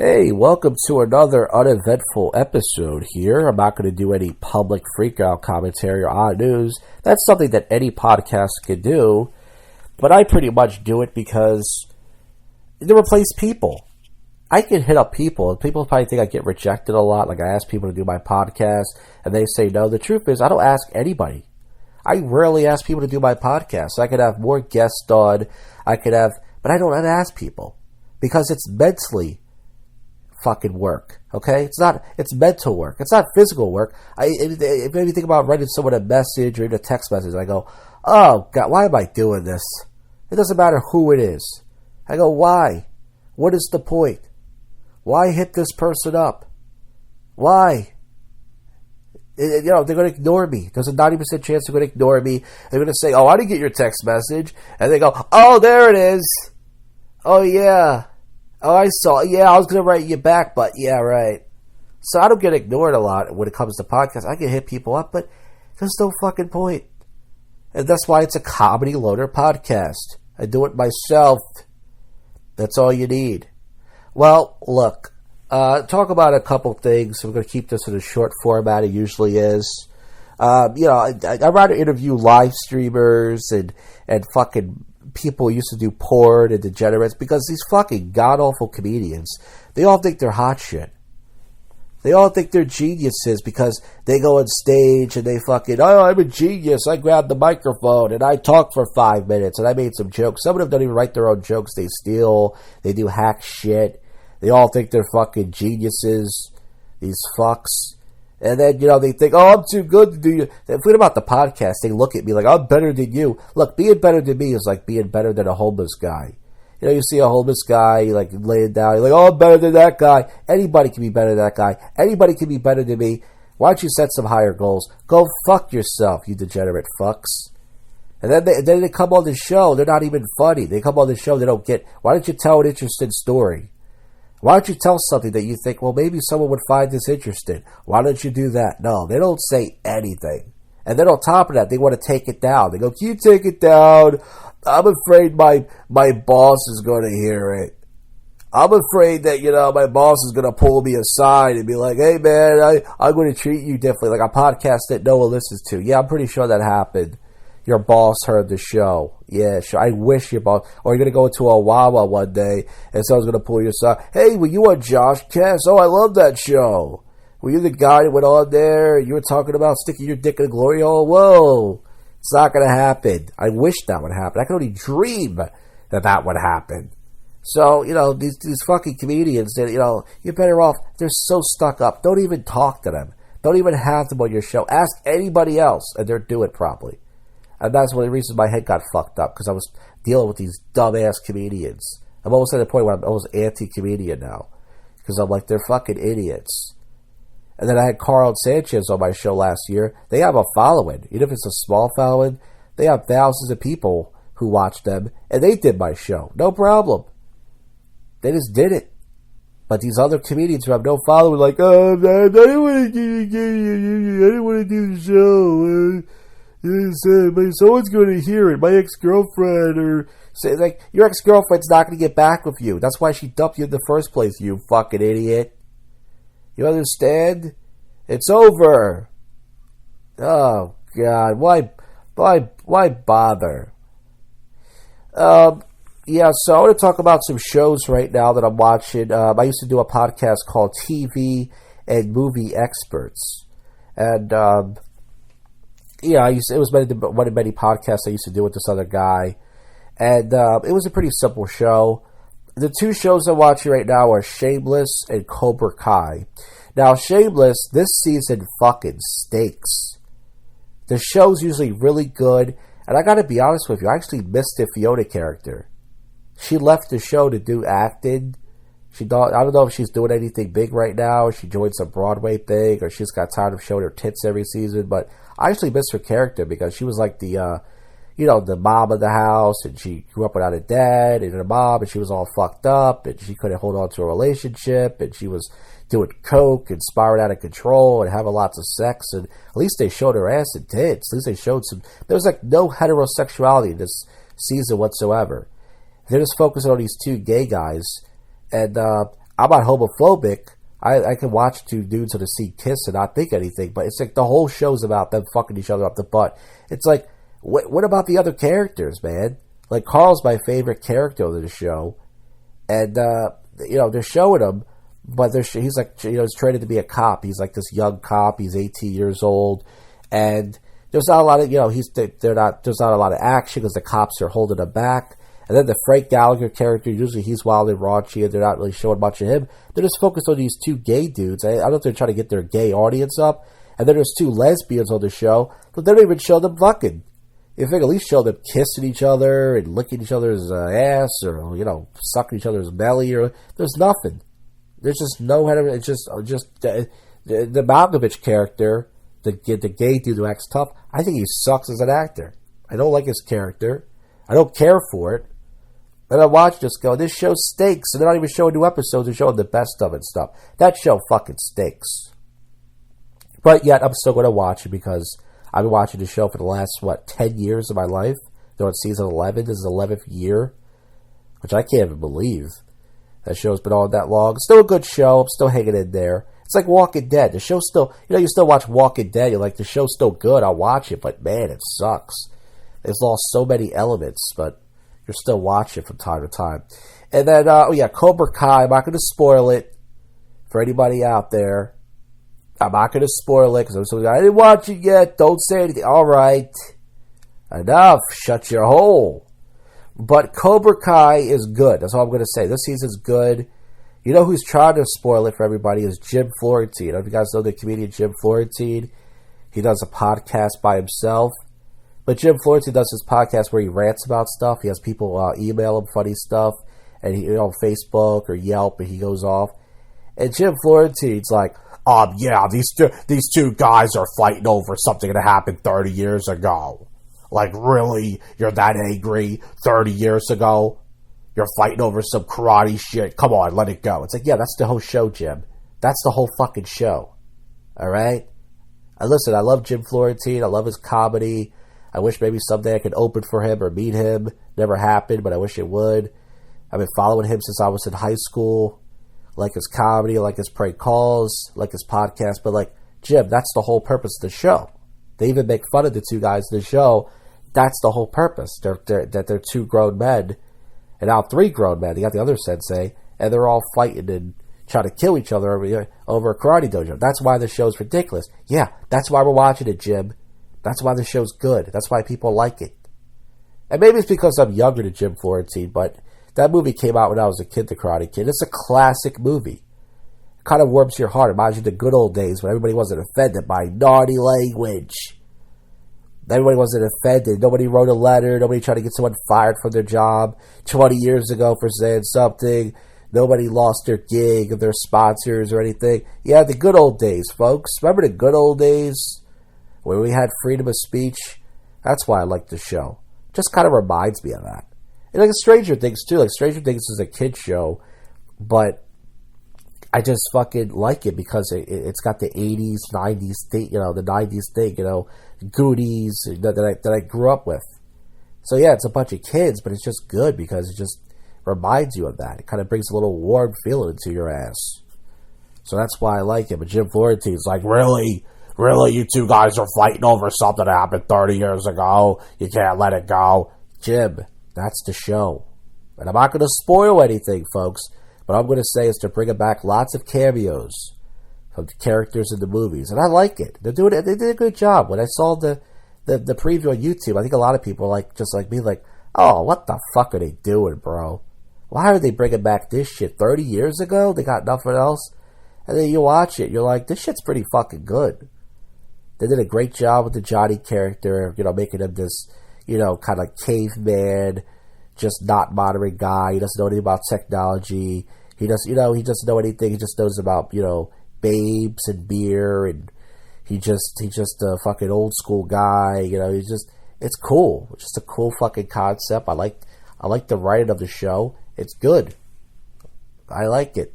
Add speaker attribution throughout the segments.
Speaker 1: Hey, welcome to another uneventful episode here. I'm not going to do any public freakout commentary or odd news. That's something that any podcast can do, but I pretty much do it because to replace people. I can hit up people. People probably think I get rejected a lot. Like I ask people to do my podcast, and they say no. The truth is, I don't ask anybody. I rarely ask people to do my podcast. I could have more guests on. But I don't ask people because it's mentally fucking work, okay? It's mental work. It's not physical work. If you think about writing someone a message or even a text message, I go, oh, God, why am I doing this? It doesn't matter who it is. I go, why? What is the point? Why hit this person up? Why? They're going to ignore me. There's a 90% chance they're going to ignore me. They're going to say, oh, I didn't get your text message. And they go, oh, there it is. Oh, yeah. Oh, I saw. Yeah, I was going to write you back, but yeah, right. So I don't get ignored a lot when it comes to podcasts. I can hit people up, but there's no fucking point. And that's why it's a comedy loader podcast. I do it myself. That's all you need. Well, look, talk about a couple things. We're going to keep this in a short format. It usually is. I'd rather interview live streamers and fucking people who used to do porn and degenerates, because these fucking god-awful comedians, they all think they're hot shit. They all think they're geniuses because they go on stage and they fucking, oh, I'm a genius. I grabbed the microphone and I talked for 5 minutes and I made some jokes. Some of them don't even write their own jokes. They steal. They do hack shit. They all think they're fucking geniuses. These fucks. And then, they think, oh, I'm too good to do you. Forget about the podcast. They look at me like, I'm better than you. Look, being better than me is like being better than a homeless guy. You see a homeless guy, you like laying down, you're like, oh, I'm better than that guy. Anybody can be better than that guy. Anybody can be better than me. Why don't you set some higher goals? Go fuck yourself, you degenerate fucks. And then they come on the show. They're not even funny. They come on the show, they don't get, why don't you tell an interesting story? Why don't you tell something that you think, well, maybe someone would find this interesting? Why don't you do that? No, they don't say anything. And then on top of that, they want to take it down. They go, can you take it down? I'm afraid my boss is going to hear it. I'm afraid that, my boss is going to pull me aside and be like, hey, man, I'm going to treat you differently. Like a podcast that no one listens to. Yeah, I'm pretty sure that happened. Your boss heard the show. Yeah, sure. I wish your boss... Or you're going to go into a Wawa one day and someone's going to pull you aside. Hey, were you on JoshCast? Oh, I love that show. Were you the guy that went on there? You were talking about sticking your dick in a glory hole? Whoa. It's not going to happen. I wish that would happen. I can only dream that would happen. So, these fucking comedians, you're better off. They're so stuck up. Don't even talk to them. Don't even have them on your show. Ask anybody else and they'll do it properly. And that's one of the reasons my head got fucked up, because I was dealing with these dumbass comedians. I'm almost at the point where I'm almost anti-comedian now, because I'm like, they're fucking idiots. And then I had Carl Sanchez on my show last year. They have a following. Even if it's a small following, they have thousands of people who watch them, and they did my show. No problem. They just did it. But these other comedians who have no following, like, oh, I didn't want to do the show. Someone's going to hear it. My ex-girlfriend, or say, like, your ex-girlfriend's not going to get back with you. That's why she dumped you in the first place, you fucking idiot. You understand? It's over. Oh God, why bother? Yeah. So I want to talk about some shows right now that I'm watching. I used to do a podcast called TV and Movie Experts, and it was one of many podcasts I used to do with this other guy, and it was a pretty simple show. The two shows I'm watching right now are Shameless and Cobra Kai. Now, Shameless, this season fucking stinks. The show's usually really good, and I gotta be honest with you, I actually missed the Fiona character. She left the show to do acting. I don't know if she's doing anything big right now, or she joined some Broadway thing, or she's got tired of showing her tits every season, but I actually miss her character because she was like the mom of the house, and she grew up without a dad and her mom, and she was all fucked up, and she couldn't hold on to a relationship, and she was doing coke and spiraling out of control and having lots of sex, and at least they showed her ass and tits. At least they showed there was like no heterosexuality in this season whatsoever. They're just focusing on these two gay guys, and I'm not homophobic. I can watch two dudes on a seat kiss and not think anything, but it's like the whole show's about them fucking each other up the butt. It's like, what about the other characters, man? Like, Carl's my favorite character of the show, and, they're showing him, but he's like, he's training to be a cop. He's like this young cop. He's 18 years old, and there's not a lot of, there's not a lot of action because the cops are holding him back. And then the Frank Gallagher character, usually he's wild and raunchy, and they're not really showing much of him. They're just focused on these two gay dudes. I don't know if they're trying to get their gay audience up. And then there's two lesbians on the show, but they don't even show them fucking. If they at least show them kissing each other and licking each other's ass, or sucking each other's belly, or there's nothing. There's just no head. It's just the Malkovich character, the gay dude who acts tough. I think he sucks as an actor. I don't like his character. I don't care for it. And I watch this go, this show stinks. And they're not even showing new episodes. They're showing the best of it and stuff. That show fucking stinks. But yet, I'm still going to watch it because I've been watching the show for the last, 10 years of my life. They're on season 11. This is the 11th year, which I can't even believe. That show's been on that long. It's still a good show. I'm still hanging in there. It's like Walking Dead. The show's still, you still watch Walking Dead. You're like, the show's still good. I'll watch it. But, man, it sucks. It's lost so many elements, but you're still watching from time to time. And then, Cobra Kai. I'm not going to spoil it for anybody out there. I'm not going to spoil it because I didn't watch it yet. Don't say anything. All right. Enough. Shut your hole. But Cobra Kai is good. That's all I'm going to say. This season's good. You know who's trying to spoil it for everybody is Jim Florentine. I don't know if you guys know the comedian Jim Florentine. He does a podcast by himself. But Jim Florentine does his podcast where he rants about stuff. He has people email him funny stuff, and he on Facebook or Yelp, and he goes off. And Jim Florentine's like, these two guys are fighting over something that happened 30 years ago. Like, really? You're that angry 30 years ago? You're fighting over some karate shit? Come on, let it go. It's like, yeah, that's the whole show, Jim. That's the whole fucking show. All right? And listen, I love Jim Florentine. I love his comedy. I wish maybe someday I could open for him or meet him. Never happened, but I wish it would. I've been following him since I was in high school. Like his comedy, like his prank calls, like his podcast. But Jim, that's the whole purpose of the show. They even make fun of the two guys in the show. That's the whole purpose. They're two grown men. And now three grown men. You got the other sensei. And they're all fighting and trying to kill each other over a karate dojo. That's why the show's ridiculous. Yeah, that's why we're watching it, Jim. That's why the show's good. That's why people like it. And maybe it's because I'm younger than Jim Florentine, but that movie came out when I was a kid, The Karate Kid. It's a classic movie. It kind of warms your heart. It reminds you of the good old days when everybody wasn't offended by naughty language. Everybody wasn't offended. Nobody wrote a letter. Nobody tried to get someone fired from their job 20 years ago for saying something. Nobody lost their gig or their sponsors or anything. Yeah, the good old days, folks. Remember the good old days? Where we had freedom of speech. That's why I like the show. Just kind of reminds me of that. And like Stranger Things too. Like Stranger Things is a kid's show, but I just fucking like it because it's got the 80s, 90s thing, the 90s thing, Goonies that I grew up with. So yeah, it's a bunch of kids, but it's just good because it just reminds you of that. It kind of brings a little warm feeling into your ass. So that's why I like it. But Jim Florentine's like, really? Really, you two guys are fighting over something that happened 30 years ago. You can't let it go. Jim, that's the show. And I'm not going to spoil anything, folks. But I'm going to say is to bring back lots of cameos from the characters in the movies. And I like it. They did a good job. When I saw the preview on YouTube, I think a lot of people just like me, like, oh, what the fuck are they doing, bro? Why are they bringing back this shit 30 years ago? They got nothing else? And then you watch it, you're like, this shit's pretty fucking good. They did a great job with the Johnny character, making him this, kind of caveman, just not modern guy. He doesn't know anything about technology. He doesn't know anything. He just knows about, babes and beer, and he's just a fucking old school guy. It's cool. It's just a cool fucking concept. I like the writing of the show. It's good. I like it.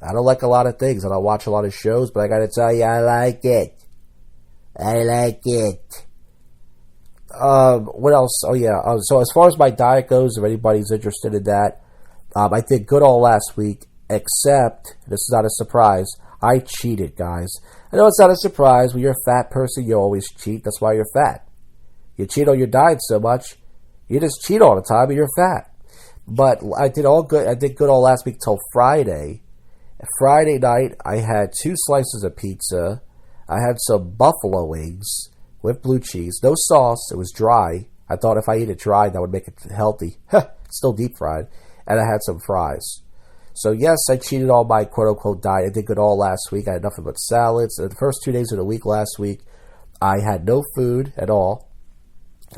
Speaker 1: I don't like a lot of things. I don't watch a lot of shows, but I gotta tell you, I like it. I like it. What else? Oh, yeah. So as far as my diet goes, if anybody's interested in that, I did good all last week. Except, this is not a surprise, I cheated, guys. I know it's not a surprise. When you're a fat person, you always cheat. That's why you're fat. You cheat on your diet so much, you just cheat all the time and you're fat. But I did all good. I did good all last week till Friday. Friday night, I had 2 slices of pizza. I had some buffalo wings with blue cheese. No sauce. It was dry. I thought if I eat it dry, that would make it healthy. Still deep fried. And I had some fries. So yes, I cheated on my quote-unquote diet. I did good all last week. I had nothing but salads. And the first 2 days of the week last week, I had no food at all.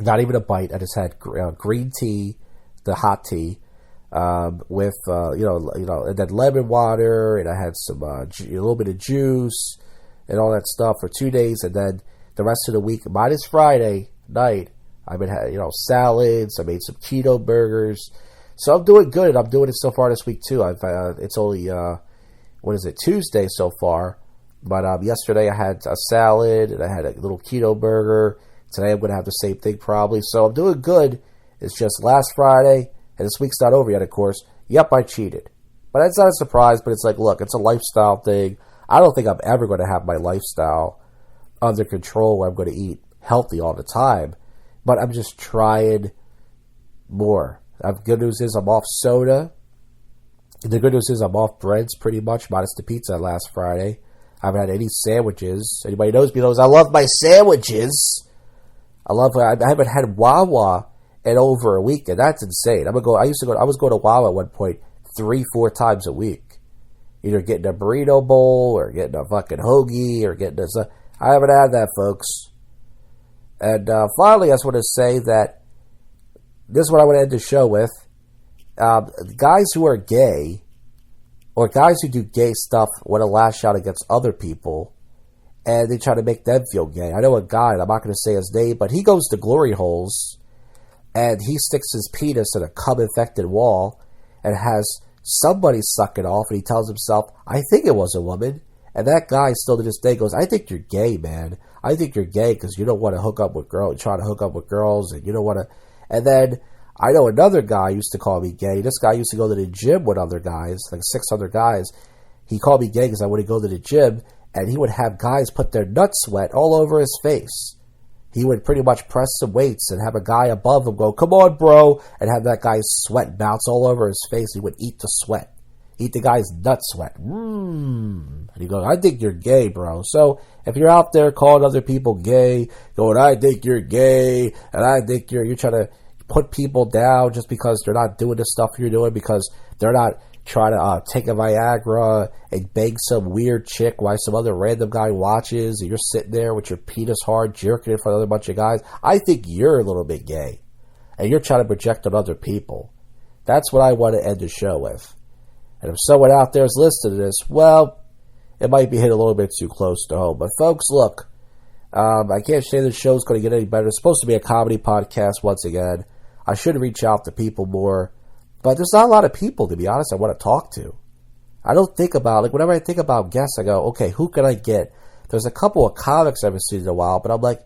Speaker 1: Not even a bite. I just had green tea, the hot tea, with and then lemon water, and I had some a little bit of juice and all that stuff for 2 days, and then the rest of the week, minus Friday night, I've been having salads. I made some keto burgers, so I'm doing good. I'm doing it so far this week too. It's only Tuesday so far, but yesterday I had a salad and I had a little keto burger. Today I'm going to have the same thing probably. So I'm doing good. It's just last Friday, and this week's not over yet, of course. Yep, I cheated. But that's not a surprise, but it's like, look, it's a lifestyle thing. I don't think I'm ever going to have my lifestyle under control where I'm going to eat healthy all the time. But I'm just trying more. The good news is I'm off soda. The good news is I'm off breads pretty much, minus the pizza last Friday. I haven't had any sandwiches. Anybody knows me knows I love my sandwiches. I haven't had Wawa in over a week, and that's insane. I was going to Wawa at one point 3-4 times a week. Either getting a burrito bowl or getting a fucking hoagie or getting I haven't had that, folks. And finally, I just want to say that this is what I want to end the show with. Guys who are gay or guys who do gay stuff want to lash out against other people, and they try to make them feel gay. I know a guy, and I'm not going to say his name, but he goes to glory holes, and he sticks his penis in a cum-infected wall and has somebody suck it off, and he tells himself, I think it was a woman. And that guy still to this day goes, I think you're gay, man. I think you're gay because you don't want to hook up with girls, try to hook up with girls, and you don't want to. And then I know another guy used to call me gay. This guy used to go to the gym with other guys, like 6 other guys. He called me gay because I would go to the gym, and he would have guys put their nut sweat all over his face. He would pretty much press some weights and have a guy above him go, come on, bro, and have that guy's sweat bounce all over his face. He would eat the sweat. Eat the guy's nut sweat. And he goes, I think you're gay, bro. So if you're out there calling other people gay, going, I think you're gay, and I think you're trying to put people down just because they're not doing the stuff you're doing, because they're not trying to take a Viagra and bang some weird chick while some other random guy watches, and you're sitting there with your penis hard jerking in front of a bunch of guys. I think you're a little bit gay, and you're trying to project on other people. That's what I want to end the show with. And if someone out there is listening to this, well, it might be hit a little bit too close to home. But folks, look, I can't say the show's going to get any better. It's supposed to be a comedy podcast once again. I should reach out to people more. But there's not a lot of people, to be honest, I want to talk to. I don't think about, like, whenever I think about guests, I go, okay, who can I get? There's a couple of comics I haven't seen in a while, but I'm like,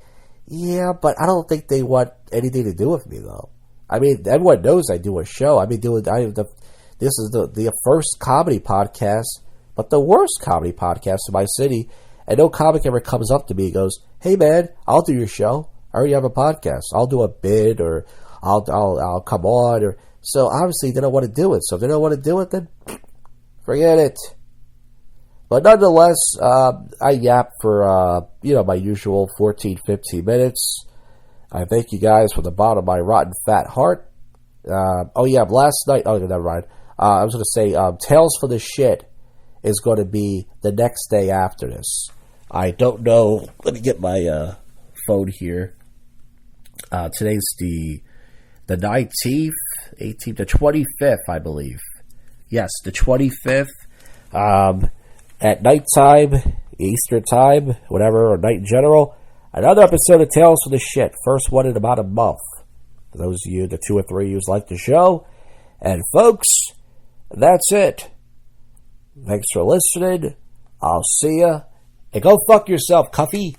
Speaker 1: yeah, but I don't think they want anything to do with me, though. I mean, everyone knows I do a show. This is the first comedy podcast, but the worst comedy podcast in my city. And no comic ever comes up to me and goes, hey, man, I'll do your show. I already have a podcast. I'll do a bid, or I'll come on, or... So obviously they don't want to do it. So if they don't want to do it, then forget it. But nonetheless, I yap for my usual 14, 15 minutes. I thank you guys from the bottom of my rotten fat heart. Last night. Oh, never mind. I was going to say Tales for the Shit is going to be the next day after this. I don't know. Let me get my phone here. Today's the 19th, 18th, the 25th, I believe. Yes, the 25th. At nighttime, Eastern time, whatever, or night in general. Another episode of Tales for the Shit. First one in about a month. For those of you, the 2 or 3 who like the show. And folks, that's it. Thanks for listening. I'll see ya. And go fuck yourself, Cuffy.